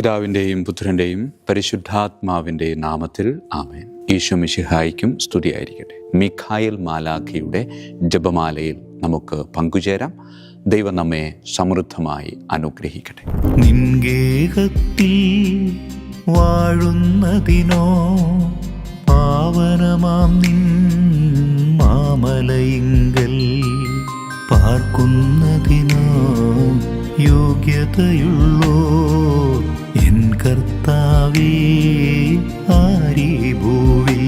പിതാവിൻ്റെയും പുത്രൻ്റെയും പരിശുദ്ധാത്മാവിൻ്റെയും നാമത്തിൽ ആമേൻ. ഈശോ മിശിഹായ്ക്കും സ്തുതിയായിരിക്കട്ടെ. മിഖായേൽ മാലാഖയുടെ ജപമാലയിൽ നമുക്ക് പങ്കുചേരാം. ദൈവം നമ്മെ സമൃദ്ധമായി അനുഗ്രഹിക്കട്ടെ. നിൻഗേഹത്തിൽ വാഴുന്നതിനോ പാവനമാം നിൻ മാമലയിങ്കൽ പാർക്കുന്നതിനോ യോഗ്യതയുള്ളോ എൻ കർത്താവേ ആരീ ഭൂവിൽ.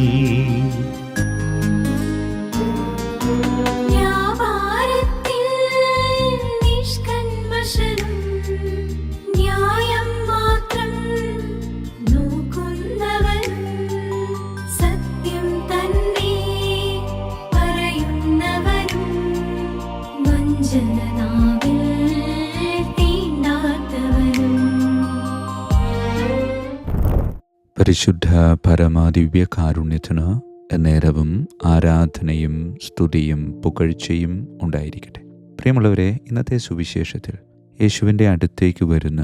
പരിശുദ്ധ പരമാദിവ്യ കാരുണ്യത്തിന് എന്നേരവും ആരാധനയും സ്തുതിയും പുകഴ്ചയും ഉണ്ടായിരിക്കട്ടെ. പ്രിയമുള്ളവരെ, ഇന്നത്തെ സുവിശേഷത്തിൽ യേശുവിൻ്റെ അടുത്തേക്ക് വരുന്ന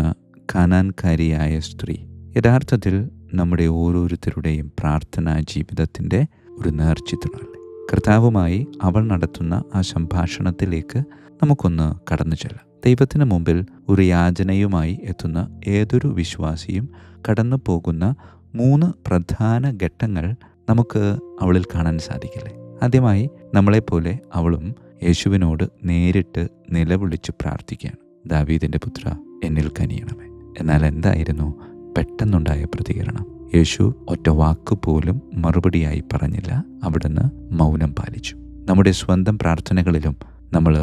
കാനാൻകാരിയായ സ്ത്രീ യഥാർത്ഥത്തിൽ നമ്മുടെ ഓരോരുത്തരുടെയും പ്രാർത്ഥനാ ജീവിതത്തിൻ്റെ ഒരു നേർചിത്രമല്ലേ. കർത്താവുമായി അവൾ നടത്തുന്ന ആ സംഭാഷണത്തിലേക്ക് നമുക്കൊന്ന് കടന്നു ചെല്ലാം. ദൈവത്തിന് മുമ്പിൽ ഒരു യാചനയുമായി എത്തുന്ന ഏതൊരു വിശ്വാസിയും കടന്നു പോകുന്ന 3 പ്രധാന ഘട്ടങ്ങൾ നമുക്ക് അവളിൽ കാണാൻ സാധിക്കില്ലേ. ആദ്യമായി നമ്മളെപ്പോലെ അവളും യേശുവിനോട് നേരിട്ട് നിലവിളിച്ച് പ്രാർത്ഥിക്കുകയാണ്. ദാവീദിൻ്റെ പുത്ര, എന്നിൽ കനിയണമേ. എന്നാൽ എന്തായിരുന്നു പെട്ടെന്നുണ്ടായ പ്രതികരണം? യേശു ഒറ്റ വാക്കുപോലും മറുപടിയായി പറഞ്ഞില്ല. അവിടുന്ന് മൗനം പാലിച്ചു. നമ്മുടെ സ്വന്തം പ്രാർത്ഥനകളിലും നമ്മൾ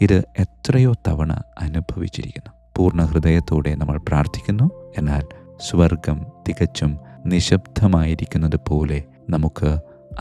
ഇത് എത്രയോ തവണ അനുഭവിച്ചിരിക്കുന്നു. പൂർണ്ണ ഹൃദയത്തോടെ നമ്മൾ പ്രാർത്ഥിക്കുന്നു, എന്നാൽ സ്വർഗം തികച്ചും നിശബ്ദമായിരിക്കുന്നത് പോലെ നമുക്ക്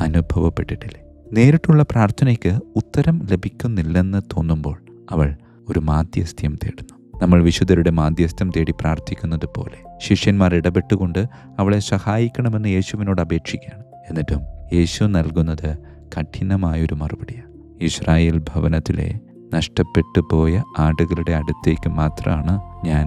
അനുഭവപ്പെട്ടിട്ടില്ലേ? നേരിട്ടുള്ള പ്രാർത്ഥനയ്ക്ക് ഉത്തരം ലഭിക്കുന്നില്ലെന്ന് തോന്നുമ്പോൾ അവൾ ഒരു മാധ്യസ്ഥ്യം തേടുന്നു. നമ്മൾ വിശുദ്ധരുടെ മാധ്യസ്ഥ്യം തേടി പ്രാർത്ഥിക്കുന്നത് പോലെ ശിഷ്യന്മാർ ഇടപെട്ടുകൊണ്ട് അവളെ സഹായിക്കണമെന്ന് യേശുവിനോട് അപേക്ഷിക്കുകയാണ്. എന്നിട്ടും യേശു നൽകുന്നത് കഠിനമായൊരു മറുപടിയാണ്. ഇസ്രായേൽ ഭവനത്തിലെ നഷ്ടപ്പെട്ടു പോയ ആടുകളുടെ അടുത്തേക്ക് മാത്രമാണ് ഞാൻ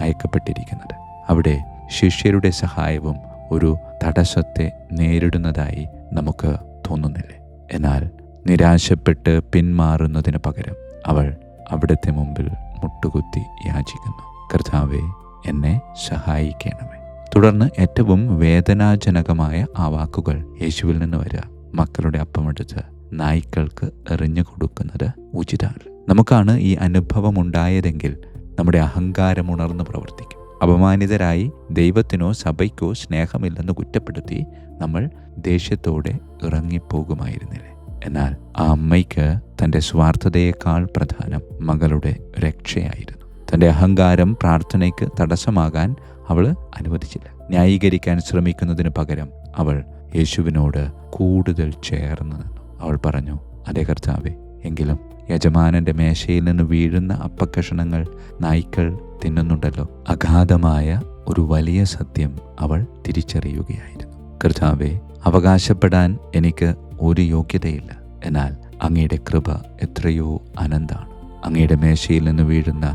അയക്കപ്പെട്ടിരിക്കുന്നത്. അവിടെ ശിഷ്യരുടെ സഹായവും ഒരു തടസ്സത്തെ നേരിടുന്നതായി നമുക്ക് തോന്നുന്നില്ലേ? എന്നാൽ നിരാശപ്പെട്ട് പിന്മാറുന്നതിന് പകരം അവൾ അവിടുത്തെ മുമ്പിൽ മുട്ടുകുത്തി യാചിക്കുന്നു, കർത്താവേ, എന്നെ സഹായിക്കണമേ. തുടർന്ന് ഏറ്റവും വേദനാജനകമായ ആ വാക്കുകൾ യേശുവിൽ നിന്ന് വരിക: മക്കളുടെ അപ്പമെടുത്ത് നായ്ക്കൾക്ക് എറിഞ്ഞു കൊടുക്കുന്നത് ഉചിതമല്ല. നമുക്കാണ് ഈ അനുഭവം ഉണ്ടായതെങ്കിൽ നമ്മുടെ അഹങ്കാരം ഉണർന്ന് പ്രവർത്തിക്കും. അപമാനിതരായി ദൈവത്തിനോ സഭയ്ക്കോ സ്നേഹമില്ലെന്ന് കുറ്റപ്പെടുത്തി നമ്മൾ ദേഷ്യത്തോടെ ഇറങ്ങിപ്പോകുമായിരുന്നില്ലേ? എന്നാൽ ആ അമ്മയ്ക്ക് തൻ്റെ സ്വാർത്ഥതയേക്കാൾ പ്രധാനം മകളുടെ രക്ഷയായിരുന്നു. തൻ്റെ അഹങ്കാരം പ്രാർത്ഥനയ്ക്ക് തടസ്സമാകാൻ അവൾ അനുവദിച്ചില്ല. ന്യായീകരിക്കാൻ ശ്രമിക്കുന്നതിന് പകരം അവൾ യേശുവിനോട് കൂടുതൽ ചേർന്ന് നിന്നു. അവൾ പറഞ്ഞു, അതേ കർത്താവേ, എങ്കിലും യജമാനന്റെ മേശയിൽ നിന്ന് വീഴുന്ന അപ്പക്കഷണങ്ങൾ നായ്ക്കൾ തിന്നുന്നുണ്ടല്ലോ. അഗാധമായ ഒരു വലിയ സത്യം അവൾ തിരിച്ചറിയുകയായിരുന്നു. കർത്താവേ, അവകാശപ്പെടാൻ എനിക്ക് ഒരു യോഗ്യതയില്ല, എന്നാൽ അങ്ങയുടെ കൃപ എത്രയോ അനന്താണ്. അങ്ങയുടെ മേശയിൽ നിന്ന് വീഴുന്ന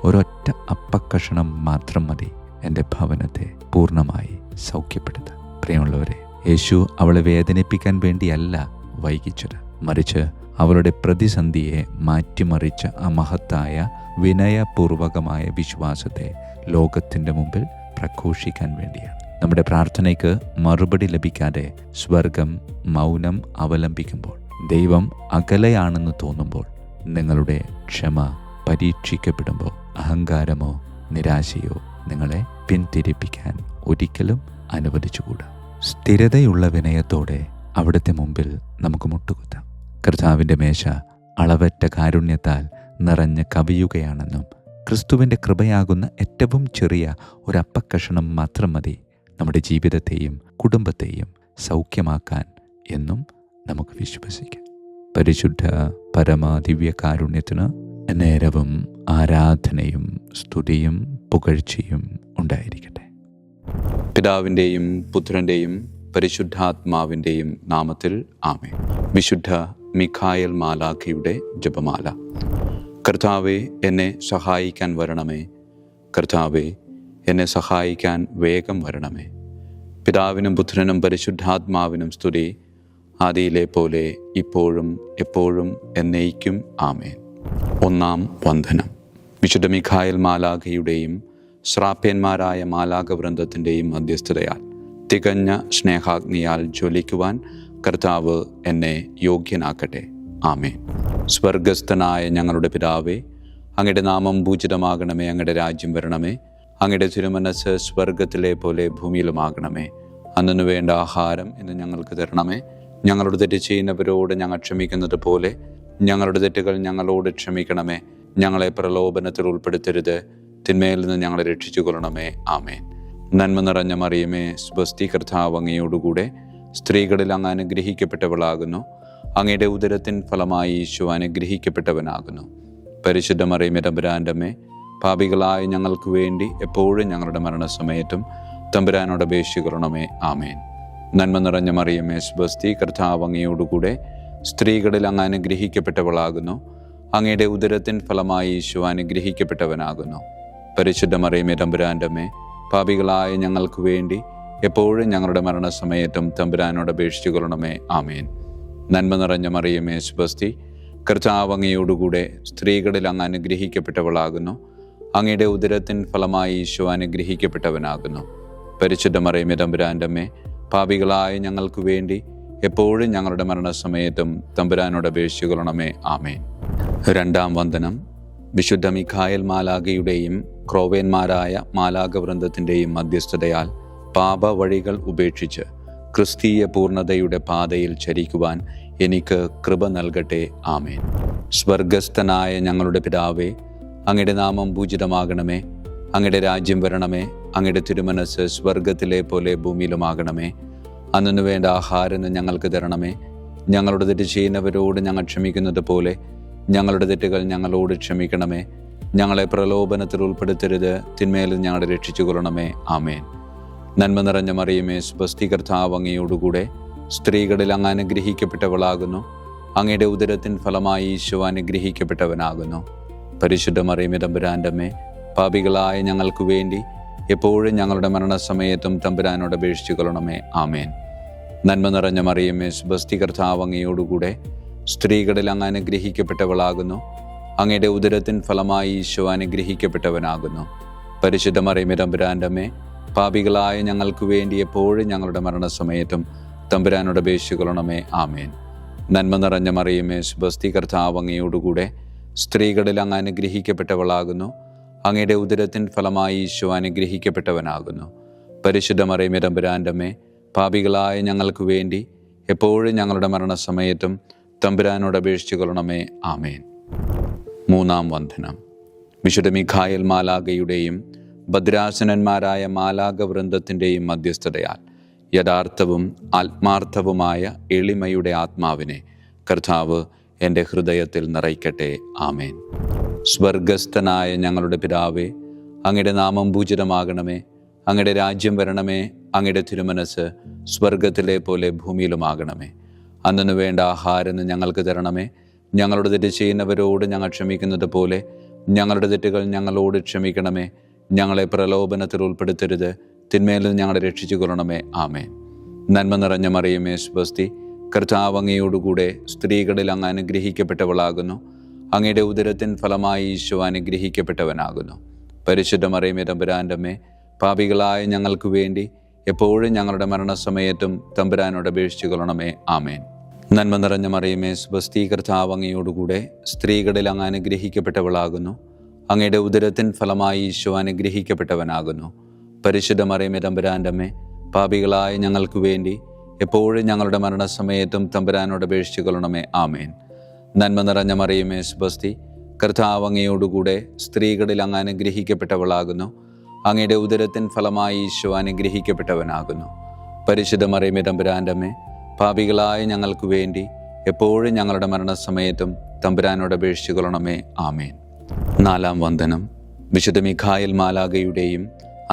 ഒരൊറ്റ അപ്പക്കഷണം മാത്രം മതി എൻ്റെ ഭവനത്തെ പൂർണ്ണമായി സൗഖ്യപ്പെടുത്താൻ. പ്രിയമുള്ളവരെ, യേശു അവളെ വേദനിപ്പിക്കാൻ വേണ്ടിയല്ല വൈകിച്ചത്, മറിച്ച് അവളുടെ പ്രതിസന്ധിയെ മാറ്റിമറിച്ച ആ മഹത്തായ വിനയപൂർവകമായ വിശ്വാസത്തെ ലോകത്തിൻ്റെ മുമ്പിൽ പ്രഘോഷിക്കാൻ വേണ്ടിയാണ്. നമ്മുടെ പ്രാർത്ഥനയ്ക്ക് മറുപടി ലഭിക്കാതെ സ്വർഗം മൗനം അവലംബിക്കുമ്പോൾ, ദൈവം അകലെയാണെന്ന് തോന്നുമ്പോൾ, നിങ്ങളുടെ ക്ഷമ പരീക്ഷിക്കപ്പെടുമ്പോൾ അഹങ്കാരമോ നിരാശയോ നിങ്ങളെ പിന്തിരിപ്പിക്കാൻ ഒരിക്കലും അനുവദിച്ചുകൂടാ. സ്ഥിരതയുള്ള വിനയത്തോടെ അവിടുത്തെ മുമ്പിൽ നമുക്ക് മുട്ടുകുത്താം. കർത്താവിൻ്റെ മേശ അളവറ്റ കാരുണ്യത്താൽ നിറഞ്ഞ് കവിയുകയാണെന്നും ക്രിസ്തുവിൻ്റെ കൃപയാകുന്ന ഏറ്റവും ചെറിയ ഒരപ്പക്കഷണം മാത്രം മതി നമ്മുടെ ജീവിതത്തെയും കുടുംബത്തെയും സൗഖ്യമാക്കാൻ എന്നും നമുക്ക് വിശ്വസിക്കാം. പരിശുദ്ധ പരമാദിവ്യ കാരുണ്യത്തിന് നേരവും ആരാധനയും സ്തുതിയും പുകഴ്ചയും ഉണ്ടായിരിക്കട്ടെ. പിതാവിൻ്റെയും പുത്രൻ്റെയും പരിശുദ്ധാത്മാവിൻ്റെയും നാമത്തിൽ ആമേൻ. വിശുദ്ധ മിഖായേൽ മാലാഖയുടെ ജപമാല. കർത്താവേ, എന്നെ സഹായിക്കാൻ വരണമേ. കർത്താവേ, എന്നെ സഹായിക്കാൻ വേഗം വരണമേ. പിതാവിനും പുത്രനും പരിശുദ്ധാത്മാവിനും സ്തുതി, ആദിയിലെ പോലെ ഇപ്പോഴും എപ്പോഴും എന്നേക്കും ആമേൻ. ഒന്നാം വന്ദനം. വിശുദ്ധ മിഖായേൽ മാലാഖയുടെയും ശ്രാപ്യന്മാരായ മാലാഖവൃന്ദത്തിൻ്റെയും മധ്യസ്ഥതയാൽ തികഞ്ഞ സ്നേഹാഗ്നിയാൽ ജ്വലിക്കുവാൻ കർത്താവ് എന്നെ യോഗ്യനാക്കട്ടെ. ആമേൻ. സ്വർഗസ്ഥനായ ഞങ്ങളുടെ പിതാവേ, അങ്ങയുടെ നാമം പൂജിതമാകണമേ. അങ്ങയുടെ രാജ്യം വരണമേ. അങ്ങയുടെ തിരുമനസ്സ് സ്വർഗത്തിലെ പോലെ ഭൂമിയിലുമാകണമേ. അന്നു വേണ്ട ആഹാരം ഇന്ന് ഞങ്ങൾക്ക് തരണമേ. ഞങ്ങളുടെ തെറ്റ് ചെയ്യുന്നവരോട് ഞങ്ങൾ ക്ഷമിക്കുന്നത് പോലെ ഞങ്ങളുടെ തെറ്റുകൾ ഞങ്ങളോട് ക്ഷമിക്കണമേ. ഞങ്ങളെ പ്രലോഭനത്തിൽ ഉൾപ്പെടുത്തരുത്, തിന്മയിൽ നിന്ന് ഞങ്ങളെ രക്ഷിച്ചു കൊള്ളണമേ. ആമേൻ. നന്മ നിറഞ്ഞ മറിയമേ, സ്വസ്തി, കർത്താവ് അങ്ങയോടുകൂടെ സ്ത്രീകളിൽ അങ്ങ് അനുഗ്രഹിക്കപ്പെട്ടവളാകുന്നു. അങ്ങയുടെ ഉദരത്തിൻ ഫലമായി ഈശോ അനുഗ്രഹിക്കപ്പെട്ടവനാകുന്നു. പരിശുദ്ധ മറിയമേ, തമ്പുരാൻ്റെ അമ്മേ, പാപികളായ ഞങ്ങൾക്ക് വേണ്ടി എപ്പോഴും ഞങ്ങളുടെ മരണസമയത്തും തമ്പുരാനോട് അപേക്ഷിക്കണമേ. ആമേൻ. നന്മ നിറഞ്ഞ മറിയമേ, സ്വസ്തി, കർത്താവ് അങ്ങയോടുകൂടെ സ്ത്രീകളിൽ അങ്ങ് അനുഗ്രഹിക്കപ്പെട്ടവളാകുന്നു. അങ്ങയുടെ ഉദരത്തിൻ ഫലമായി ഈശോ അനുഗ്രഹിക്കപ്പെട്ടവനാകുന്നു. പരിശുദ്ധ മറിയമേ, തമ്പുരാൻ്റെ അമ്മേ, പാപികളായ ഞങ്ങൾക്ക് വേണ്ടി എപ്പോഴും ഞങ്ങളുടെ മരണസമയത്തും തമ്പുരാനോട് അപേക്ഷിച്ചുകൊള്ളണമേ. ആമേൻ. നന്മ നിറഞ്ഞ മറിയമേ, സ്വസ്തി, കർത്താവ് അങ്ങയോടുകൂടെ സ്ത്രീകളിൽ അങ്ങ് അനുഗ്രഹിക്കപ്പെട്ടവളാകുന്നു. അങ്ങയുടെ ഉദരത്തിൻ ഫലമായി ഈശോ അനുഗ്രഹിക്കപ്പെട്ടവനാകുന്നു. പരിശുദ്ധ മറിയമേ, തമ്പുരാൻ്റെ അമ്മേ, പാപികളായ ഞങ്ങൾക്ക് വേണ്ടി എപ്പോഴും ഞങ്ങളുടെ മരണസമയത്തും തമ്പുരാനോട് അപേക്ഷിച്ചുകൊള്ളണമേ. ആമേൻ. രണ്ടാം വന്ദനം. വിശുദ്ധ മിഖായേൽ മാലാഖയുടെയും ക്രോവേന്മാരായ മാലാഖവൃന്ദത്തിൻ്റെയും മധ്യസ്ഥതയാൽ പാപ വഴികൾ ഉപേക്ഷിച്ച് ക്രിസ്തീയ പൂർണ്ണതയുടെ പാതയിൽ ചരിക്കുവാൻ എനിക്ക് കൃപ നൽകട്ടെ. ആമേൻ. സ്വർഗസ്ഥനായ ഞങ്ങളുടെ പിതാവേ, അങ്ങയുടെ നാമം പൂജിതമാകണമേ. അങ്ങയുടെ രാജ്യം വരണമേ. അങ്ങയുടെ തിരുമനസ്സ് സ്വർഗത്തിലെ പോലെ ഭൂമിയിലുമാകണമേ. അന്നു വേണ്ട ആഹാരം ഞങ്ങൾക്ക് തരണമേ. ഞങ്ങളുടെ തെറ്റ് ചെയ്യുന്നവരോട് ഞങ്ങൾ ക്ഷമിക്കുന്നത് പോലെ ഞങ്ങളുടെ തെറ്റുകൾ ഞങ്ങളോട് ക്ഷമിക്കണമേ. ഞങ്ങളെ പ്രലോഭനത്തിൽ ഉൾപ്പെടുത്തരുത്, തിന്മയിൽ ഞങ്ങളെ രക്ഷിച്ചു കൊള്ളണമേ. ആമേൻ. നന്മ നിറഞ്ഞ മറിയമേ, സ്വസ്തി, കർത്താവ് അങ്ങയോടുകൂടെ സ്ത്രീകളിൽ അങ്ങ് അനുഗ്രഹിക്കപ്പെട്ടവളാകുന്നു. അങ്ങയുടെ ഉദരത്തിൻ ഫലമായി ഈശോ അനുഗ്രഹിക്കപ്പെട്ടവനാകുന്നു. പരിശുദ്ധ മറിയമേ, തമ്പുരാൻ്റെ അമ്മേ, പാപികളായ ഞങ്ങൾക്ക് വേണ്ടി എപ്പോഴും ഞങ്ങളുടെ മരണസമയത്തും തമ്പുരാനോട് അപേക്ഷിച്ചു കൊള്ളണമേ. ആമേൻ. നന്മ നിറഞ്ഞ മറിയമേ, സ്വസ്തി, കർത്താവ് അങ്ങയോടുകൂടെ സ്ത്രീകളിൽ അങ്ങ് അനുഗ്രഹിക്കപ്പെട്ടവളാകുന്നു. അങ്ങയുടെ ഉദരത്തിൻ ഫലമായി ഈശോ അനുഗ്രഹിക്കപ്പെട്ടവനാകുന്നു. പരിശുദ്ധ മറിയമേ, തമ്പുരാൻ്റെ അമ്മേ, പാപികളായ ഞങ്ങൾക്ക് വേണ്ടി എപ്പോഴും ഞങ്ങളുടെ മരണസമയത്തും തമ്പുരാനോട് അപേക്ഷിച്ചു കൊള്ളണമേ. ആമേൻ. നന്മ നിറഞ്ഞ മറിയമേ, സ്വസ്തി, കർത്താവ് അങ്ങയോടുകൂടെ സ്ത്രീകളിൽ അങ്ങ് അനുഗ്രഹിക്കപ്പെട്ടവളാകുന്നു. അങ്ങയുടെ ഉദരത്തിൻ ഫലമായി ഈശോ അനുഗ്രഹിക്കപ്പെട്ടവനാകുന്നു. പരിശുദ്ധ മറിയമേ, തമ്പുരാൻ്റെ അമ്മേ, പാപികളായ ഞങ്ങൾക്ക് വേണ്ടി എപ്പോഴും ഞങ്ങളുടെ മരണസമയത്തും തമ്പുരാനോട് അപേക്ഷിച്ചു കൊള്ളണമേ. ആമേൻ. മൂന്നാം വന്ദനം. വിശുദ്ധ മിഖായേൽ മാലാഖയുടെയും ഭദ്രാസനന്മാരായ മാലാഖവൃന്ദത്തിൻ്റെയും മധ്യസ്ഥതയാൽ യഥാർത്ഥവും ആത്മാർത്ഥവുമായ എളിമയുടെ ആത്മാവിനെ കർത്താവ് എൻ്റെ ഹൃദയത്തിൽ നിറയ്ക്കട്ടെ. ആമേൻ. സ്വർഗസ്ഥനായ ഞങ്ങളുടെ പിതാവേ, അങ്ങയുടെ നാമം പൂജിതമാകണമേ. അങ്ങയുടെ രാജ്യം വരണമേ. അങ്ങയുടെ തിരുമനസ്സ് സ്വർഗത്തിലെ പോലെ ഭൂമിയിലുമാകണമേ. അന്നു വേണ്ട ആഹാരം ഞങ്ങൾക്ക് തരണമേ. ഞങ്ങളുടെ തെറ്റ് ചെയ്യുന്നവരോട് ഞങ്ങൾ ക്ഷമിക്കുന്നത് പോലെ ഞങ്ങളുടെ തെറ്റുകൾ ഞങ്ങളോട് ക്ഷമിക്കണമേ. ഞങ്ങളെ പ്രലോഭനത്തിൽ ഉൾപ്പെടുത്തരുത്, തിന്മയിൽ നിന്ന് ഞങ്ങളെ രക്ഷിച്ചു കൊള്ളണമേ. ആമേൻ. നന്മ നിറഞ്ഞ മറിയമേ, സ്വസ്തി, കർത്താവ് അങ്ങയോടുകൂടെ സ്ത്രീകളിൽ അങ്ങ് അനുഗ്രഹിക്കപ്പെട്ടവളാകുന്നു. അങ്ങയുടെ ഉദരത്തിൻ ഫലമായി ഈശോ അനുഗ്രഹിക്കപ്പെട്ടവനാകുന്നു. പരിശുദ്ധ മറിയമേ, തമ്പുരാൻ്റെ അമ്മേ, പാപികളായ ഞങ്ങൾക്ക് വേണ്ടി എപ്പോഴും ഞങ്ങളുടെ മരണസമയത്തും തമ്പുരാനോട് അപേക്ഷിച്ചു കൊള്ളണമേ. ആമേൻ. നന്മ നിറഞ്ഞ മറിയമേ, സ്വസ്തി, കർത്താവ് അങ്ങയോടുകൂടെ സ്ത്രീകളിൽ അങ്ങ് അനുഗ്രഹിക്കപ്പെട്ടവളാകുന്നു. അങ്ങയുടെ ഉദരത്തിൻ ഫലമായി ഈശോ അനുഗ്രഹിക്കപ്പെട്ടവനാകുന്നു. പരിശുദ്ധ മറിയമേ, തമ്പുരാൻ്റെ അമ്മേ, പാപികളായ ഞങ്ങൾക്ക് വേണ്ടി എപ്പോഴും ഞങ്ങളുടെ മരണസമയത്തും തമ്പുരാനോട് അപേക്ഷിച്ചു കൊള്ളണമേ. ആമേൻ. നന്മ നിറഞ്ഞ മറിയമേ, സ്വസ്തി, കർത്താവ് അങ്ങയോടുകൂടെ സ്ത്രീകളിൽ അങ്ങ് അനുഗ്രഹിക്കപ്പെട്ടവളാകുന്നു. അങ്ങയുടെ ഉദരത്തിൻ ഫലമായി ഈശോ അനുഗ്രഹിക്കപ്പെട്ടവനാകുന്നു. പരിശുദ്ധ മറിയമേ, തമ്പുരാൻ്റെ അമ്മേ, പാപികളായ ഞങ്ങൾക്ക് വേണ്ടി എപ്പോഴും ഞങ്ങളുടെ മരണസമയത്തും തമ്പുരാനോട് അപേക്ഷിച്ചു കൊള്ളണമേ. ആമേൻ. നാലാം വന്ദനം. വിശുദ്ധ മിഖായേൽ മാലാഖയുടെയും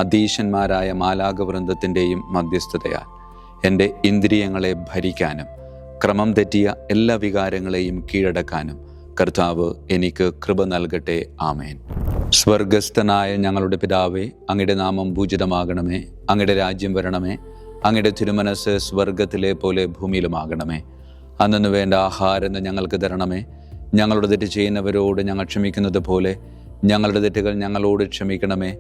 അധീശന്മാരായ മാലാഖവൃന്ദത്തിൻ്റെയും മധ്യസ്ഥതയാൽ എൻ്റെ ഇന്ദ്രിയങ്ങളെ ഭരിക്കാനും ക്രമം തെറ്റിയ എല്ലാ വികാരങ്ങളെയും കീഴടക്കാനും കർത്താവ് എനിക്ക് കൃപ നൽകട്ടെ. ആമേൻ. സ്വർഗസ്ഥനായ ഞങ്ങളുടെ പിതാവേ, അങ്ങയുടെ നാമം പൂജിതമാകണമേ. അങ്ങയുടെ രാജ്യം വരണമേ. അങ്ങയുടെ തിരുമനസ് സ്വർഗത്തിലെ പോലെ ഭൂമിയിലുമാകണമേ. അന്നു വേണ്ട ആഹാരം ഞങ്ങൾക്ക് തരണമേ. ഞങ്ങളുടെ തെറ്റ് ചെയ്യുന്നവരോട് ഞങ്ങൾ ക്ഷമിക്കുന്നത് പോലെ ഞങ്ങളുടെ തെറ്റുകൾ ഞങ്ങളോട് ക്ഷമിക്കണമേ.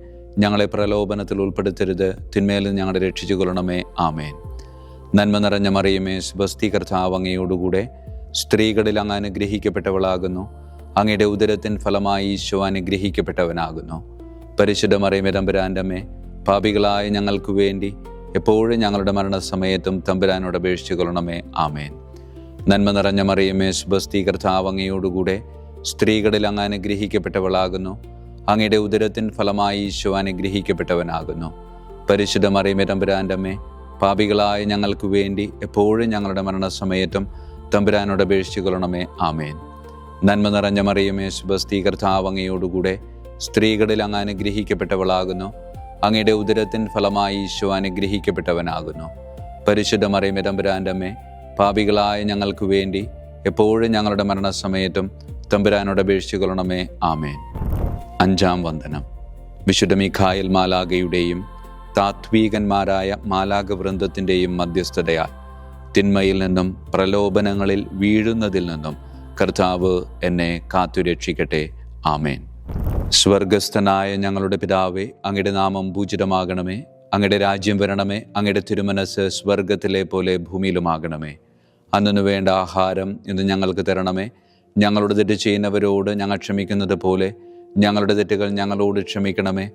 ഞങ്ങളെ പ്രലോഭനത്തിൽ ഉൾപ്പെടുത്തരുത്, തിന്മയിൽ ഞങ്ങളെ രക്ഷിച്ചു കൊള്ളണമേ. ആമേൻ. നന്മ നിറഞ്ഞ മറിയമേ, സ്വസ്തി, കർത്താവ് അങ്ങയോടുകൂടെ സ്ത്രീകളിൽ അങ്ങ് അനുഗ്രഹിക്കപ്പെട്ടവളാകുന്നു. അങ്ങയുടെ ഉദരത്തിൻ ഫലമായി ഈശോ അനുഗ്രഹിക്കപ്പെട്ടവനാകുന്നു. പരിശുദ്ധ മറിയമേ, തമ്പുരാൻ്റെ അമ്മേ, പാപികളായ ഞങ്ങൾക്ക് വേണ്ടി എപ്പോഴും ഞങ്ങളുടെ മരണസമയത്തും തമ്പുരാനോട് അപേക്ഷിച്ചു കൊള്ളണമേ. ആമേൻ. നന്മ നിറഞ്ഞ മറിയമേ, സ്വസ്തി, കർത്താവ് അങ്ങയോടുകൂടെ സ്ത്രീകളിൽ അങ്ങ് അനുഗ്രഹിക്കപ്പെട്ടവളാകുന്നു. അങ്ങയുടെ ഉദരത്തിൻ ഫലമായി ഈശോ അനുഗ്രഹിക്കപ്പെട്ടവനാകുന്നു. പരിശുദ്ധ മറിയമേ, തമ്പുരാൻ്റെ അമ്മേ, പാപികളായ ഞങ്ങൾക്ക് വേണ്ടി എപ്പോഴും ഞങ്ങളുടെ മരണസമയത്തും തമ്പുരാനോട് അപേക്ഷിച്ചു കൊള്ളണമേ. ആമേൻ. നന്മ നിറഞ്ഞ മറിയമേ, സ്വസ്തി, കർത്താവ് അങ്ങയോടുകൂടെ സ്ത്രീകളിൽ അങ്ങ് അനുഗ്രഹിക്കപ്പെട്ടവളാകുന്നു. അങ്ങയുടെ ഉദരത്തിൻ ഫലമായി ഈശോ അനുഗ്രഹിക്കപ്പെട്ടവനാകുന്നു. പരിശുദ്ധ മറിയമേ, തമ്പുരാൻ്റെ അമ്മേ, പാപികളായ ഞങ്ങൾക്ക് വേണ്ടി എപ്പോഴും ഞങ്ങളുടെ മരണസമയത്തും തമ്പുരാനോട് അപേക്ഷിച്ചു കൊള്ളണമേ. ആമേൻ. അഞ്ചാം വന്ദനം. വിശുദ്ധ മിഖായേൽ മാലാഖയുടെയും താത്വീകന്മാരായ മാലാഖവൃന്ദത്തിൻ്റെയും മധ്യസ്ഥതയാൽ തിന്മയിൽ നിന്നും പ്രലോഭനങ്ങളിൽ വീഴുന്നതിൽ നിന്നും കർത്താവ് എന്നെ കാത്തുരക്ഷിക്കട്ടെ. ആമേൻ. സ്വർഗസ്ഥനായ ഞങ്ങളുടെ പിതാവേ, അങ്ങയുടെ നാമം പൂജിതമാകണമേ. അങ്ങയുടെ രാജ്യം വരണമേ. അങ്ങയുടെ തിരുമനസ് സ്വർഗത്തിലെ പോലെ ഭൂമിയിലുമാകണമേ. അന്നു വേണ്ട ആഹാരം ഇന്ന് ഞങ്ങൾക്ക് തരണമേ. ഞങ്ങളുടെ തെറ്റ് ചെയ്യുന്നവരോട് ഞങ്ങൾ ക്ഷമിക്കുന്നത് പോലെ ഞങ്ങളുടെ തെറ്റുകൾ ഞങ്ങളോട് ക്ഷമിക്കണമേ.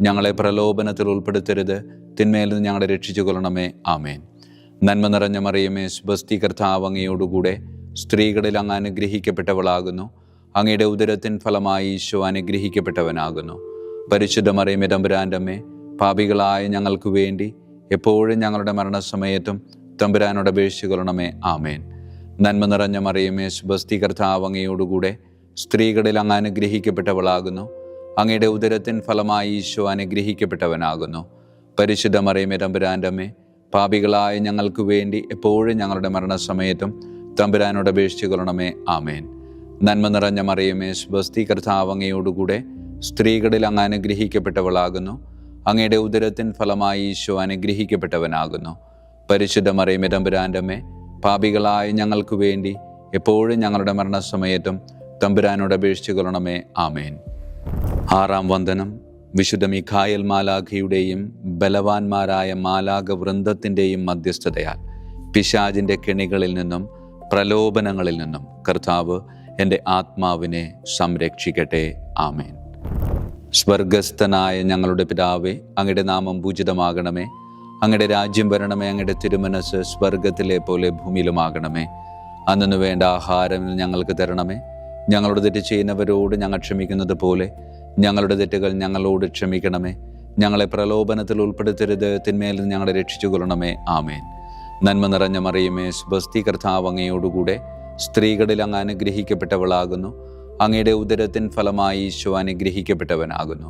ഞങ്ങളെ പ്രലോഭനത്തിൽ ഉൾപ്പെടുത്തരുത്, തിന്മയിൽ നിന്ന് ഞങ്ങളെ രക്ഷിച്ചു കൊള്ളണമേ. ആമേൻ. നന്മ നിറഞ്ഞ മറിയമേ, സ്വസ്തി, കർത്താവ് അങ്ങയോടുകൂടെ സ്ത്രീകളിൽ അങ്ങ് അനുഗ്രഹിക്കപ്പെട്ടവളാകുന്നു. അങ്ങയുടെ ഉദരത്തിൻ ഫലമായി ഈശോ അനുഗ്രഹിക്കപ്പെട്ടവനാകുന്നു. പരിശുദ്ധ മറിയമേ, തമ്പുരാൻ്റെ അമ്മേ, പാപികളായ ഞങ്ങൾക്ക് വേണ്ടി എപ്പോഴും ഞങ്ങളുടെ മരണസമയത്തും തമ്പുരാനോട് അപേക്ഷിച്ചു കൊള്ളണമേ. ആമേൻ. നന്മ നിറഞ്ഞ മറിയമേ, സ്വസ്തി, കർത്താവ് അങ്ങയോടുകൂടെ സ്ത്രീകളിൽ അങ്ങ് അനുഗ്രഹിക്കപ്പെട്ടവളാകുന്നു. അങ്ങയുടെ ഉദരത്തിൻ ഫലമായി ഈശോ അനുഗ്രഹിക്കപ്പെട്ടവനാകുന്നു. പരിശുദ്ധ മറിയമേ, തമ്പുരാൻ്റെ അമ്മേ, പാപികളായ ഞങ്ങൾക്ക് വേണ്ടി എപ്പോഴും ഞങ്ങളുടെ മരണസമയത്തും തമ്പുരാനോട് അപേക്ഷിച്ചു കൊള്ളണമേ. ആമേൻ. നന്മ നിറഞ്ഞ മറിയമേ, സ്വസ്തി, കർത്താവ് അങ്ങയോടുകൂടെ സ്ത്രീകളിൽ അങ്ങ് അനുഗ്രഹിക്കപ്പെട്ടവളാകുന്നു. അങ്ങയുടെ ഉദരത്തിൻ ഫലമായി ഈശോ അനുഗ്രഹിക്കപ്പെട്ടവനാകുന്നു. പരിശുദ്ധ മറിയമേ, തമ്പുരാൻ്റെ അമ്മേ, പാപികളായ ഞങ്ങൾക്ക് വേണ്ടി എപ്പോഴും ഞങ്ങളുടെ മരണസമയത്തും തമ്പുരാനോട് അപേക്ഷിച്ചു കൊള്ളണമേ. ആമേൻ. ആറാം വന്ദനം. വിശുദ്ധ മിഖായേൽ മാലാഖയുടെയും ബലവാന്മാരായ മാലാഖവൃന്ദത്തിൻ്റെയും മധ്യസ്ഥതയാൽ പിശാചിൻ്റെ കെണികളിൽ നിന്നും പ്രലോഭനങ്ങളിൽ നിന്നും കർത്താവ് എൻ്റെ ആത്മാവിനെ സംരക്ഷിക്കട്ടെ. ആമേൻ. സ്വർഗസ്ഥനായ ഞങ്ങളുടെ പിതാവേ, അങ്ങയുടെ നാമം പൂജിതമാകണമേ. അങ്ങയുടെ രാജ്യം വരണമേ. അങ്ങയുടെ തിരുമനസ് സ്വർഗത്തിലെ പോലെ ഭൂമിയിലുമാകണമേ. അന്നു വേണ്ട ആഹാരം ഞങ്ങൾക്ക് തരണമേ. ഞങ്ങളുടെ തെറ്റ് ചെയ്യുന്നവരോട് ഞങ്ങൾ ക്ഷമിക്കുന്നത് പോലെ ഞങ്ങളുടെ തെറ്റുകൾ ഞങ്ങളോട് ക്ഷമിക്കണമേ. ഞങ്ങളെ പ്രലോഭനത്തിൽ ഉൾപ്പെടുത്തരുത്, തിന്മയിൽ നിന്ന് ഞങ്ങളെ രക്ഷിച്ചു കൊള്ളണമേ. ആമേൻ. നന്മ നിറഞ്ഞ മറിയമേ, സ്വസ്തി, കർത്താവ് അങ്ങയോടുകൂടെ സ്ത്രീകളിൽ അങ്ങ് അനുഗ്രഹിക്കപ്പെട്ടവളാകുന്നു. അങ്ങയുടെ ഉദരത്തിൻ ഫലമായി ഈശോ അനുഗ്രഹിക്കപ്പെട്ടവനാകുന്നു.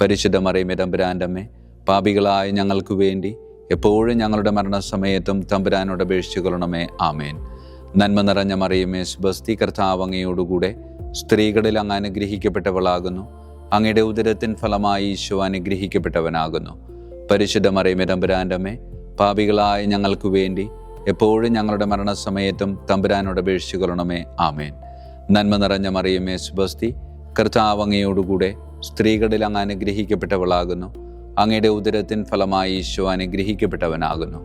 പരിശുദ്ധ മറിയമേ, തമ്പുരാൻ്റെ അമ്മേ, പാപികളായ ഞങ്ങൾക്ക് വേണ്ടി എപ്പോഴും ഞങ്ങളുടെ മരണസമയത്തും തമ്പുരാനോട് അപേക്ഷിച്ചു കൊള്ളണമേ. ആമേൻ. നന്മ നിറഞ്ഞ മറിയമേ, സ്വസ്തി, കർത്താവ് അങ്ങയോടുകൂടെ സ്ത്രീകളിൽ അങ്ങ് അനുഗ്രഹിക്കപ്പെട്ടവളാകുന്നു. അങ്ങയുടെ ഉദരത്തിൻ ഫലമായി ഈശോ അനുഗ്രഹിക്കപ്പെട്ടവനാകുന്നു. പരിശുദ്ധ മറിയമേ, തമ്പുരാൻ്റെ അമ്മേ, പാപികളായ ഞങ്ങൾക്ക് വേണ്ടി എപ്പോഴും ഞങ്ങളുടെ മരണസമയത്തും തമ്പുരാനോട് അപേക്ഷിച്ചു കൊള്ളണമേ. ആമേൻ. നന്മ നിറഞ്ഞ മറിയമേ, സ്വസ്തി, കർത്താവ് അങ്ങയോടുകൂടെ സ്ത്രീകളിൽ അങ്ങ് അനുഗ്രഹിക്കപ്പെട്ടവളാകുന്നു. അങ്ങയുടെ ഉദരത്തിൻ ഫലമായി ഈശോ അനുഗ്രഹിക്കപ്പെട്ടവനാകുന്നു.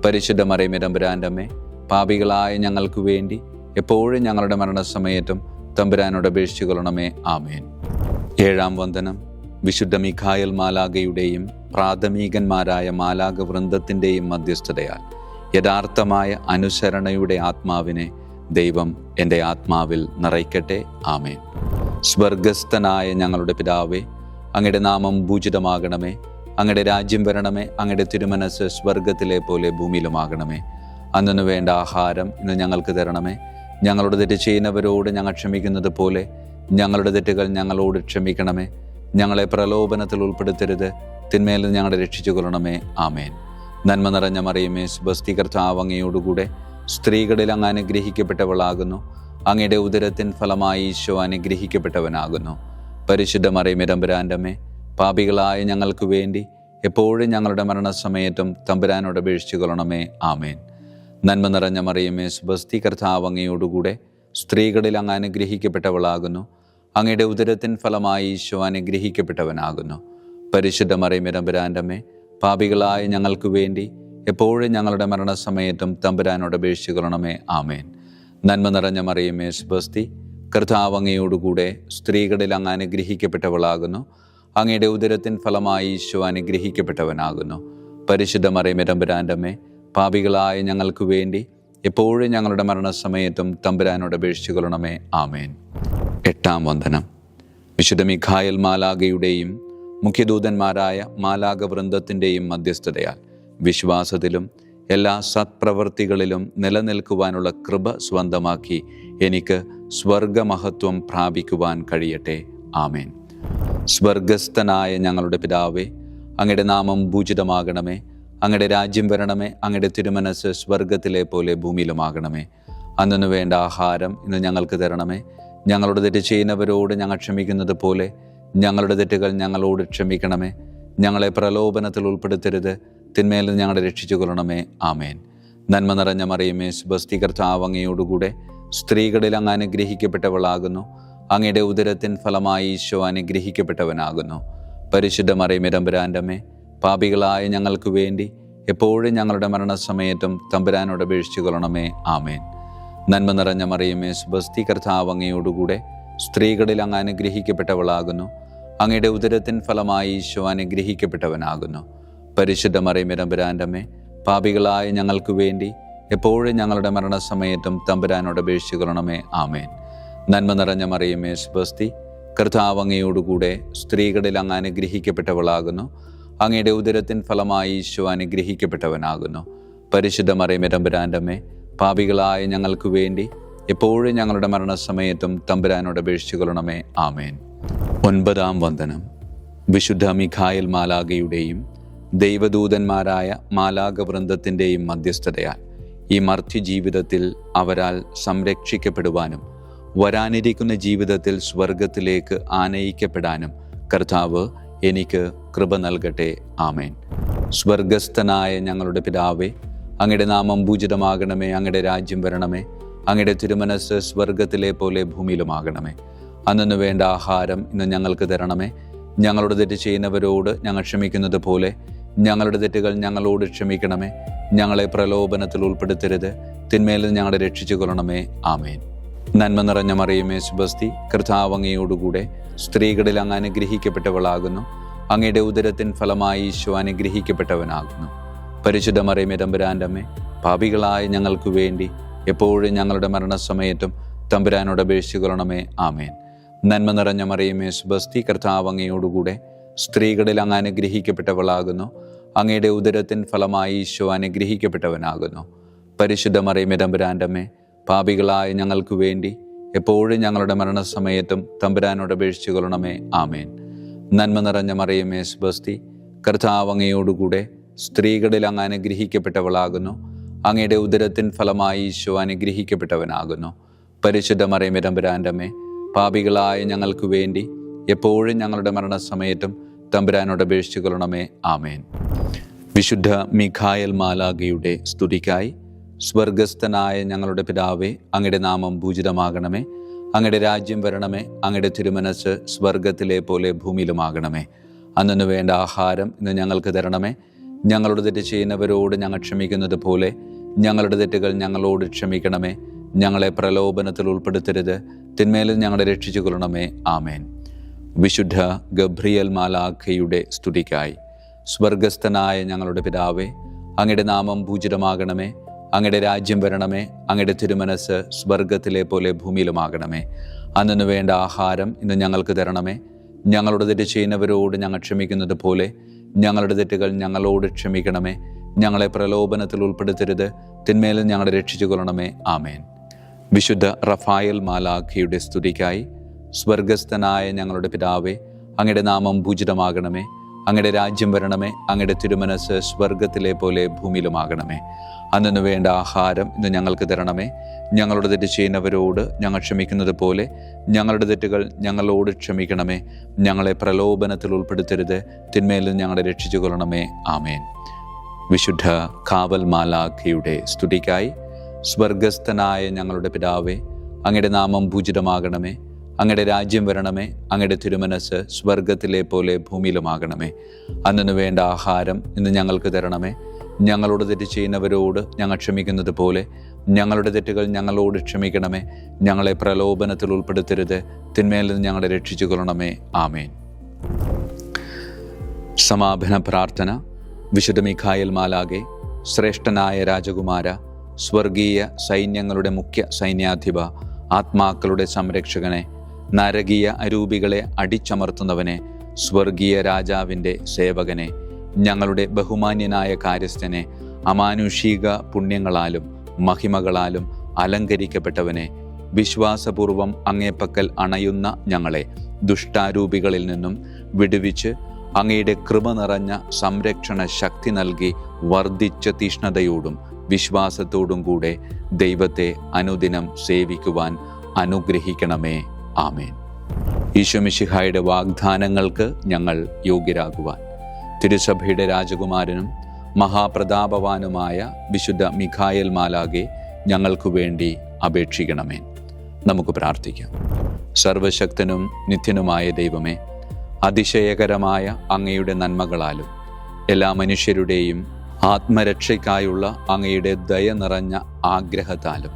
പരിശുദ്ധ മറിയമേ, തമ്പുരാൻ്റെ അമ്മേ, പാപികളായ ഞങ്ങൾക്ക് വേണ്ടി എപ്പോഴും ഞങ്ങളുടെ മരണസമയത്തും തമ്പുരാനോട് അപേക്ഷിച്ചു കൊള്ളണമേ. ആമേൻ. ഏഴാം വന്ദനം. വിശുദ്ധ മിഖായേൽ മാലാഖയുടെയും പ്രാഥമികന്മാരായ മാലാഖവൃന്ദത്തിൻ്റെയും മധ്യസ്ഥതയാൽ യഥാർത്ഥമായ അനുസരണയുടെ ആത്മാവിനെ ദൈവം എൻ്റെ ആത്മാവിൽ നിറയ്ക്കട്ടെ. ആമേൻ. സ്വർഗസ്ഥനായ ഞങ്ങളുടെ പിതാവേ, അങ്ങയുടെ നാമം പൂജിതമാകണമേ. അങ്ങയുടെ രാജ്യം വരണമേ. അങ്ങയുടെ തിരുമനസ് സ്വർഗത്തിലെ പോലെ ഭൂമിയിലുമാകണമേ. അന്നു വേണ്ട ആഹാരം ഇന്ന് ഞങ്ങൾക്ക് തരണമേ. ഞങ്ങളുടെ തെറ്റ് ചെയ്യുന്നവരോട് ഞങ്ങൾ ക്ഷമിക്കുന്നത് പോലെ ഞങ്ങളുടെ തെറ്റുകൾ ഞങ്ങളോട് ക്ഷമിക്കണമേ. ഞങ്ങളെ പ്രലോഭനത്തിൽ ഉൾപ്പെടുത്തരുത്, തിന്മയിൽ നിന്ന് ഞങ്ങളെ രക്ഷിച്ചു കൊള്ളണമേ. ആമേൻ. നന്മ നിറഞ്ഞ മറിയമേ, സ്വസ്തി, കർത്താവ് അങ്ങയോടുകൂടെ സ്ത്രീകളിൽ അങ്ങ് അനുഗ്രഹിക്കപ്പെട്ടവളാകുന്നു. അങ്ങയുടെ ഉദരത്തിൻ ഫലമായി ഈശോ അനുഗ്രഹിക്കപ്പെട്ടവനാകുന്നു. പരിശുദ്ധ മറിയമേ തമ്പുരാൻ്റെ അമ്മേ, പാപികളായ ഞങ്ങൾക്ക് വേണ്ടി എപ്പോഴും ഞങ്ങളുടെ മരണസമയത്തും തമ്പുരാനോട് അപേക്ഷിച്ചു കൊള്ളണമേ. ആമേൻ. നന്മ നിറഞ്ഞ മറിയമേ, സ്വസ്തി, കർത്താവ് അങ്ങയോടുകൂടെ സ്ത്രീകളിൽ അങ്ങ് അനുഗ്രഹിക്കപ്പെട്ടവളാകുന്നു. അങ്ങയുടെ ഉദരത്തിൻ ഫലമായി ഈശോ അനുഗ്രഹിക്കപ്പെട്ടവനാകുന്നു. പരിശുദ്ധ മറിയമേ തമ്പുരാൻ്റെ അമ്മേ, പാപികളായ ഞങ്ങൾക്ക് വേണ്ടി എപ്പോഴും ഞങ്ങളുടെ മരണസമയത്തും തമ്പുരാനോട് അപേക്ഷിച്ചു കൊള്ളണമേ. ആമേൻ. നന്മ നിറഞ്ഞ മറിയമേ, സ്വസ്തി, കർത്താവ് അങ്ങയോടുകൂടെ സ്ത്രീകളിൽ അങ്ങ് അനുഗ്രഹിക്കപ്പെട്ടവളാകുന്നു. അങ്ങയുടെ ഉദരത്തിൻ ഫലമായി ഈശോ അനുഗ്രഹിക്കപ്പെട്ടവനാകുന്നു. പരിശുദ്ധ മറിയമേ തമ്പുരാൻ്റെ അമ്മേ, പാപികളായ ഞങ്ങൾക്ക് വേണ്ടി എപ്പോഴും ഞങ്ങളുടെ മരണസമയത്തും തമ്പുരാനോട് അപേക്ഷിച്ചു കൊള്ളണമേ. ആമേൻ. എട്ടാം വന്ദനം. വിശുദ്ധ മിഖായേൽ മാലാഖയുടെയും മുഖ്യദൂതന്മാരായ മാലാഖ വൃന്ദത്തിൻ്റെയും മധ്യസ്ഥതയാൽ വിശ്വാസത്തിലും എല്ലാ സത്പ്രവൃത്തികളിലും നിലനിൽക്കുവാനുള്ള കൃപ സ്വന്തമാക്കി എനിക്ക് സ്വർഗമഹത്വം പ്രാപിക്കുവാൻ കഴിയട്ടെ. ആമേൻ. സ്വർഗസ്ഥനായ ഞങ്ങളുടെ പിതാവേ, അങ്ങയുടെ നാമം പൂജിതമാകണമേ. അങ്ങയുടെ രാജ്യം വരണമേ. അങ്ങയുടെ തിരുമനസ് സ്വർഗത്തിലെ പോലെ ഭൂമിയിലുമാകണമേ. അന്നു വേണ്ട ആഹാരം ഇന്ന് ഞങ്ങൾക്ക് തരണമേ. ഞങ്ങളുടെ തെറ്റ് ചെയ്യുന്നവരോട് ഞങ്ങൾ ക്ഷമിക്കുന്നത് പോലെ ഞങ്ങളുടെ തെറ്റുകൾ ഞങ്ങളോട് ക്ഷമിക്കണമേ. ഞങ്ങളെ പ്രലോഭനത്തിൽ ഉൾപ്പെടുത്തരുത്, തിന്മയിൽ ഞങ്ങളെ രക്ഷിച്ചു കൊള്ളണമേ. ആമേൻ. നന്മ നിറഞ്ഞ മറിയമേ, സ്വസ്തി, കർത്താവ് അങ്ങയോടുകൂടെ സ്ത്രീകളിൽ അങ്ങ് അനുഗ്രഹിക്കപ്പെട്ടവളാകുന്നു. അങ്ങയുടെ ഉദരത്തിൻ ഫലമായി ഈശോ അനുഗ്രഹിക്കപ്പെട്ടവനാകുന്നു. പരിശുദ്ധ മറിയമേ തമ്പുരാൻ്റെ അമ്മേ, പാപികളായ ഞങ്ങൾക്ക് വേണ്ടി എപ്പോഴും ഞങ്ങളുടെ മരണസമയത്തും തമ്പുരാനോട് അപേക്ഷിച്ചു കൊള്ളണമേ. ആമേൻ. നന്മ നിറഞ്ഞ മറിയമേ, സ്വസ്തി, കർത്താവ് അങ്ങയോടുകൂടെ സ്ത്രീകളിൽ അങ്ങ് അനുഗ്രഹിക്കപ്പെട്ടവളാകുന്നു. അങ്ങയുടെ ഉദരത്തിൻ ഫലമായി ഈശോ അനുഗ്രഹിക്കപ്പെട്ടവനാകുന്നു. പരിശുദ്ധ മറിയമേ തമ്പുരാൻ്റെ അമ്മേ, പാപികളായ ഞങ്ങൾക്ക് വേണ്ടി എപ്പോഴും ഞങ്ങളുടെ മരണസമയത്തും തമ്പുരാനോട് അപേക്ഷിച്ചു കൊള്ളണമേ. ആമേൻ. നന്മ നിറഞ്ഞ മറിയമേ, സ്വസ്തി, കർത്താവ് അങ്ങയോടുകൂടെ സ്ത്രീകളിൽ അങ്ങ് അനുഗ്രഹിക്കപ്പെട്ടവളാകുന്നു. അങ്ങയുടെ ഉദരത്തിൻ ഫലമായി ഈശോ അനുഗ്രഹിക്കപ്പെട്ടവനാകുന്നു. പരിശുദ്ധ മറിയമേ തമ്പുരാൻ്റെ അമ്മേ, പാപികളായ ഞങ്ങൾക്ക് വേണ്ടി എപ്പോഴും ഞങ്ങളുടെ മരണസമയത്തും തമ്പുരാനോട് അപേക്ഷിച്ചു കൊള്ളണമേ. ആമേൻ. ഒൻപതാം വന്ദനം. വിശുദ്ധ മിഖായേൽ മാലാഖയുടെയും ദൈവദൂതന്മാരായ മാലാഖ വൃന്ദത്തിൻ്റെയും മധ്യസ്ഥതയാൽ ഈ മർത്യ ജീവിതത്തിൽ അവരാൽ സംരക്ഷിക്കപ്പെടുവാനും വരാനിരിക്കുന്ന ജീവിതത്തിൽ സ്വർഗത്തിലേക്ക് ആനയിക്കപ്പെടാനും കർത്താവ് എനിക്ക് കൃപ നൽകട്ടെ. ആമേൻ. സ്വർഗസ്ഥനായ ഞങ്ങളുടെ പിതാവേ, അങ്ങയുടെ നാമം പൂജിതമാകണമേ. അങ്ങയുടെ രാജ്യം വരണമേ. അങ്ങയുടെ തിരുമനസ് സ്വർഗത്തിലെ പോലെ ഭൂമിയിലുമാകണമേ. അന്നു വേണ്ട ആഹാരം ഇന്ന് ഞങ്ങൾക്ക് തരണമേ. ഞങ്ങളുടെ തെറ്റ് ചെയ്യുന്നവരോട് ഞങ്ങൾ ക്ഷമിക്കുന്നത് പോലെ ഞങ്ങളുടെ തെറ്റുകൾ ഞങ്ങളോട് ക്ഷമിക്കണമേ. ഞങ്ങളെ പ്രലോഭനത്തിൽ ഉൾപ്പെടുത്തരുത്, തിന്മയിൽ ഞങ്ങളെ രക്ഷിച്ചു കൊള്ളണമേ. ആമേൻ. നന്മ നിറഞ്ഞ മറിയമേ, സ്വസ്തി, കർത്താവ് അങ്ങയോടുകൂടെ സ്ത്രീകളിൽ അങ്ങ് അനുഗ്രഹിക്കപ്പെട്ടവളാകുന്നു. അങ്ങയുടെ ഉദരത്തിൻ ഫലമായി ഈശോ അനുഗ്രഹിക്കപ്പെട്ടവനാകുന്നു. പരിശുദ്ധ മറിയമേ തമ്പുരാൻ്റെ അമ്മേ, പാപികളായ ഞങ്ങൾക്ക് വേണ്ടി എപ്പോഴും ഞങ്ങളുടെ മരണസമയത്തും തമ്പുരാനോട് അപേക്ഷിച്ചു കൊള്ളണമേ. ആമേൻ. നന്മ നിറഞ്ഞ മറിയമേ, സ്വസ്തി, കർത്താവ് അങ്ങയോടുകൂടെ സ്ത്രീകളിൽ അങ്ങ് അനുഗ്രഹിക്കപ്പെട്ടവളാകുന്നു. അങ്ങയുടെ ഉദരത്തിൻ ഫലമായി ഈശോ അനുഗ്രഹിക്കപ്പെട്ടവനാകുന്നു. പരിശുദ്ധ മറിയമേ തമ്പുരാൻ്റെ അമ്മേ, പാപികളായ ഞങ്ങൾക്ക് വേണ്ടി എപ്പോഴും ഞങ്ങളുടെ മരണസമയത്തും തമ്പുരാനോട് അപേക്ഷിച്ചു കൊള്ളണമേ. ആമേൻ. നന്മ നിറഞ്ഞ മറിയമേ, സ്വസ്തി, കർത്താവ് അങ്ങയോടുകൂടെ സ്ത്രീകളിൽ അങ്ങ് അനുഗ്രഹിക്കപ്പെട്ടവളാകുന്നു. അങ്ങയുടെ ഉദരത്തിൻ ഫലമായി ഈശോ അനുഗ്രഹിക്കപ്പെട്ടവനാകുന്നു. പരിശുദ്ധ മറിയമേ തമ്പുരാൻ്റെ അമ്മേ, പാപികളായ ഞങ്ങൾക്ക് വേണ്ടി എപ്പോഴും ഞങ്ങളുടെ മരണസമയത്തും തമ്പുരാനോട് അപേക്ഷിച്ചു കൊള്ളണമേ. ആമേൻ. വിശുദ്ധ മിഖായേൽ മാലാഖയുടെ സ്തുതിക്കായി സ്വർഗസ്ഥനായ ഞങ്ങളുടെ പിതാവേ, അങ്ങയുടെ നാമം പൂജിതമാകണമേ. അങ്ങയുടെ രാജ്യം വരണമേ. അങ്ങയുടെ തിരുമനസ് സ്വർഗത്തിലെ പോലെ ഭൂമിയിലുമാകണമേ. അന്നു വേണ്ട ആഹാരം ഇന്ന് ഞങ്ങൾക്ക് തരണമേ. ഞങ്ങളുടെ തെറ്റ് ചെയ്യുന്നവരോട് ഞങ്ങൾ ക്ഷമിക്കുന്നത് പോലെ ഞങ്ങളുടെ തെറ്റുകൾ ഞങ്ങളോട് ക്ഷമിക്കണമേ. ഞങ്ങളെ പ്രലോഭനത്തിൽ ഉൾപ്പെടുത്തരുത്, തിന്മയിൽ ഞങ്ങളെ രക്ഷിച്ചു കൊള്ളണമേ. ആമേൻ. വിശുദ്ധ ഗബ്രിയേൽ മാലാഖയുടെ സ്തുതിക്കായി സ്വർഗസ്ഥനായ ഞങ്ങളുടെ പിതാവേ, അങ്ങയുടെ നാമം പൂജിതമാകണമേ. അങ്ങയുടെ രാജ്യം വരണമേ. അങ്ങയുടെ തിരുമനസ് സ്വർഗത്തിലെ പോലെ ഭൂമിയിലുമാകണമേ. അന്നു വേണ്ട ആഹാരം ഇന്ന് ഞങ്ങൾക്ക് തരണമേ. ഞങ്ങളുടെ തെറ്റ് ചെയ്യുന്നവരോട് ഞങ്ങൾ ക്ഷമിക്കുന്നത് പോലെ ഞങ്ങളുടെ തെറ്റുകൾ ഞങ്ങളോട് ക്ഷമിക്കണമേ. ഞങ്ങളെ പ്രലോഭനത്തിൽ ഉൾപ്പെടുത്തരുത്, തിന്മയിൽ ഞങ്ങളെ രക്ഷിച്ചു കൊള്ളണമേ. ആമേൻ. വിശുദ്ധ റഫായേൽ മാലാഖയുടെ സ്തുതിക്കായി സ്വർഗസ്ഥനായ ഞങ്ങളുടെ പിതാവേ, അങ്ങയുടെ നാമം പൂജിതമാകണമേ. അങ്ങയുടെ രാജ്യം വരണമേ. അങ്ങയുടെ തിരുമനസ് സ്വർഗത്തിലെ പോലെ ഭൂമിയിലുമാകണമേ. അന്നു വേണ്ട ആഹാരം ഇന്ന് ഞങ്ങൾക്ക് തരണമേ. ഞങ്ങളുടെ തെറ്റ് ചെയ്യുന്നവരോട് ഞങ്ങൾ ക്ഷമിക്കുന്നത് പോലെ ഞങ്ങളുടെ തെറ്റുകൾ ഞങ്ങളോട് ക്ഷമിക്കണമേ. ഞങ്ങളെ പ്രലോഭനത്തിൽ ഉൾപ്പെടുത്തരുത്, തിന്മയിൽ നിന്ന് ഞങ്ങളെ രക്ഷിച്ചു കൊള്ളണമേ. ആമേൻ. വിശുദ്ധ കാവൽ മാലാഖയുടെ സ്തുതിക്കായി. സ്വർഗസ്ഥനായ ഞങ്ങളുടെ പിതാവേ, അങ്ങയുടെ നാമം പൂജിതമാകണമേ. അങ്ങയുടെ രാജ്യം വരണമേ. അങ്ങയുടെ തിരുമനസ് സ്വർഗത്തിലെ പോലെ ഭൂമിയിലുമാകണമേ. അന്നു വേണ്ട ആഹാരം ഇന്ന് ഞങ്ങൾക്ക് തരണമേ. ഞങ്ങളോട് തെറ്റ് ചെയ്യുന്നവരോട് ഞങ്ങൾ ക്ഷമിക്കുന്നത് പോലെ ഞങ്ങളുടെ തെറ്റുകൾ ഞങ്ങളോട് ക്ഷമിക്കണമേ. ഞങ്ങളെ പ്രലോഭനത്തിൽ ഉൾപ്പെടുത്തരുത്, തിന്മയിൽ നിന്ന് ഞങ്ങളെ രക്ഷിച്ചു കൊള്ളണമേ. ആമേൻ. സമാപന പ്രാർത്ഥന. വിശുദ്ധ മിഖായേൽ മാലാഖേ, ശ്രേഷ്ഠനായ രാജകുമാര, സ്വർഗീയ സൈന്യങ്ങളുടെ മുഖ്യ സൈന്യാധിപ, ആത്മാക്കളുടെ സംരക്ഷകനെ, നരകീയ അരൂപികളെ അടിച്ചമർത്തുന്നവനെ, സ്വർഗീയ രാജാവിൻ്റെ സേവകനെ, ഞങ്ങളുടെ ബഹുമാന്യനായ കാര്യസ്ഥനെ, അമാനുഷിക പുണ്യങ്ങളാലും മഹിമകളാലും അലങ്കരിക്കപ്പെട്ടവനെ, വിശ്വാസപൂർവം അങ്ങേപ്പക്കൽ അണയുന്ന ഞങ്ങളെ ദുഷ്ടാരൂപികളിൽ നിന്നും വിടുവിച്ച് അങ്ങയുടെ കൃപ നിറഞ്ഞ സംരക്ഷണ ശക്തി നൽകി വർദ്ധിച്ച തീഷ്ണതയോടും വിശ്വാസത്തോടും കൂടെ ദൈവത്തെ അനുദിനം സേവിക്കുവാൻ അനുഗ്രഹിക്കണമേ. ആമേൻ. ഈശോ മിശിഹായുടെ വാഗ്ദാനങ്ങൾക്ക് ഞങ്ങൾ യോഗ്യരാകുവാൻ തിരുസഭയുടെ രാജകുമാരനും മഹാപ്രതാപവാനുമായ വിശുദ്ധ മിഖായേൽ മാലാഖേ, ഞങ്ങൾക്കു വേണ്ടി അപേക്ഷിക്കണമേ. നമുക്ക് പ്രാർത്ഥിക്കാം. സർവശക്തനും നിത്യനുമായ ദൈവമേ, അതിശയകരമായ അങ്ങയുടെ നന്മകളാലും എല്ലാ മനുഷ്യരുടെയും ആത്മരക്ഷയ്ക്കായുള്ള അങ്ങയുടെ ദയ നിറഞ്ഞ ആഗ്രഹത്താലും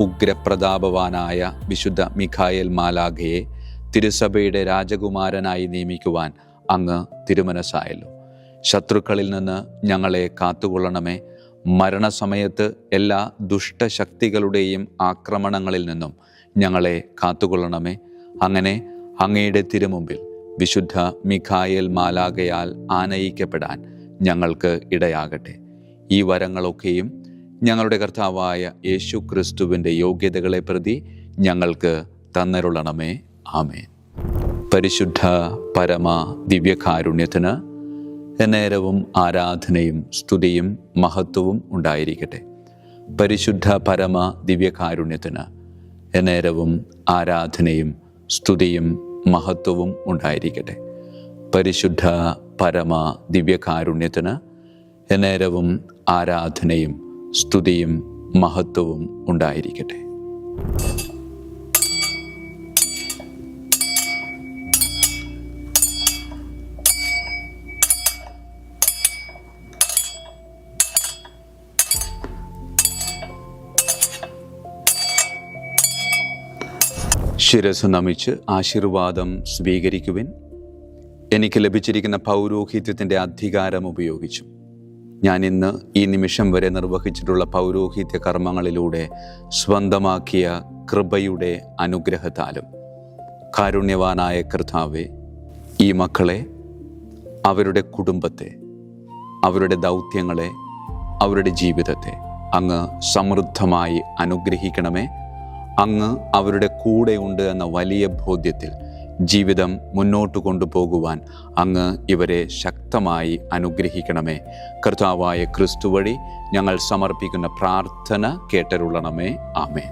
ഉഗ്രപ്രതാപവാനായ വിശുദ്ധ മിഖായേൽ മാലാഖയെ തിരുസഭയുടെ രാജകുമാരനായി നിയമിക്കുവാൻ അങ്ങ് തിരുമനസ്സായല്ലോ. ശത്രുക്കളിൽ നിന്ന് ഞങ്ങളെ കാത്തുകൊള്ളണമേ. മരണസമയത്ത് എല്ലാ ദുഷ്ടശക്തികളുടെയും ആക്രമണങ്ങളിൽ നിന്നും ഞങ്ങളെ കാത്തുകൊള്ളണമേ. അങ്ങനെ അങ്ങയുടെ തിരുമുമ്പിൽ വിശുദ്ധ മിഖായേൽ മാലാഖയാൽ ആനയിക്കപ്പെടാൻ ഞങ്ങൾക്ക് ഇടയാകട്ടെ. ഈ വരങ്ങളൊക്കെയും ഞങ്ങളുടെ കർത്താവായ യേശു ക്രിസ്തുവിൻ്റെ യോഗ്യതകളെ പ്രതി ഞങ്ങൾക്ക് തന്നരുളണമേ. ആമേൻ. പരിശുദ്ധ പരമ ദിവ്യകാരുണ്യത്തിന് എന്നേരവും ആരാധനയും സ്തുതിയും മഹത്വവും ഉണ്ടായിരിക്കട്ടെ. പരിശുദ്ധ പരമ ദിവ്യകാരുണ്യത്തിന് എന്നേരവും ആരാധനയും സ്തുതിയും മഹത്വവും ഉണ്ടായിരിക്കട്ടെ. പരിശുദ്ധ പരമ ദിവ്യകാരുണ്യത്തിന് എന്നേരവും ആരാധനയും സ്തുതിയും മഹത്വവും ഉണ്ടായിരിക്കട്ടെ. ശിരസ് നമിച്ച് ആശീർവാദം സ്വീകരിക്കുവിൻ. എനിക്ക് ലഭിച്ചിരിക്കുന്ന പൗരോഹിത്യത്തിൻ്റെ അധികാരം ഉപയോഗിച്ചു ഞാൻ ഇന്ന് ഈ നിമിഷം വരെ നിർവഹിച്ചിട്ടുള്ള പൗരോഹിത്യ കർമ്മങ്ങളിലൂടെ സ്വന്തമാക്കിയ കൃപയുടെ അനുഗ്രഹത്താലും കാരുണ്യവാനായ കർത്താവേ, ഈ മക്കളെ, അവരുടെ കുടുംബത്തെ, അവരുടെ ദൗത്യങ്ങളെ, അവരുടെ ജീവിതത്തെ അങ്ങ് സമൃദ്ധമായി അനുഗ്രഹിക്കണമേ. അങ്ങ് അവരുടെ കൂടെയുണ്ട് എന്ന വലിയ ബോധ്യത്തിൽ ജീവിതം മുന്നോട്ട് കൊണ്ടുപോകുവാൻ അങ്ങ് ഇവരെ ശക്തമായി അനുഗ്രഹിക്കണമേ. കർത്താവായ ക്രിസ്തു വഴി ഞങ്ങൾ സമർപ്പിക്കുന്ന പ്രാർത്ഥന കേട്ടരുളണമേ. ആമേൻ.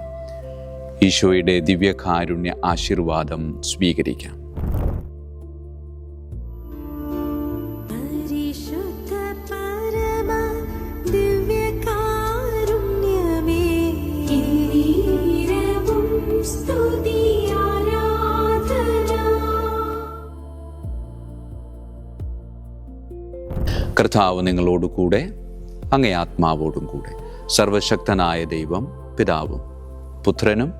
ഈശോയുടെ ദിവ്യകാരുണ്യ ആശീർവാദം സ്വീകരിക്കാം. കർത്താവ് നിങ്ങളോട് കൂടെ, അങ്ങേ ആത്മാവോടും കൂടെ. സർവശക്തനായ ദൈവം പിതാവും പുത്രനും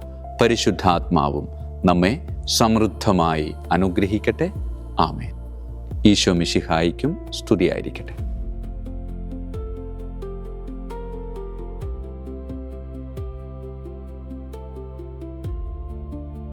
പരിശുദ്ധാത്മാവും നമ്മെ സമൃദ്ധമായി അനുഗ്രഹിക്കട്ടെ. ആമേൻ. ഈശോ മിശിഹായിക്കും സ്തുതിയായിരിക്കട്ടെ.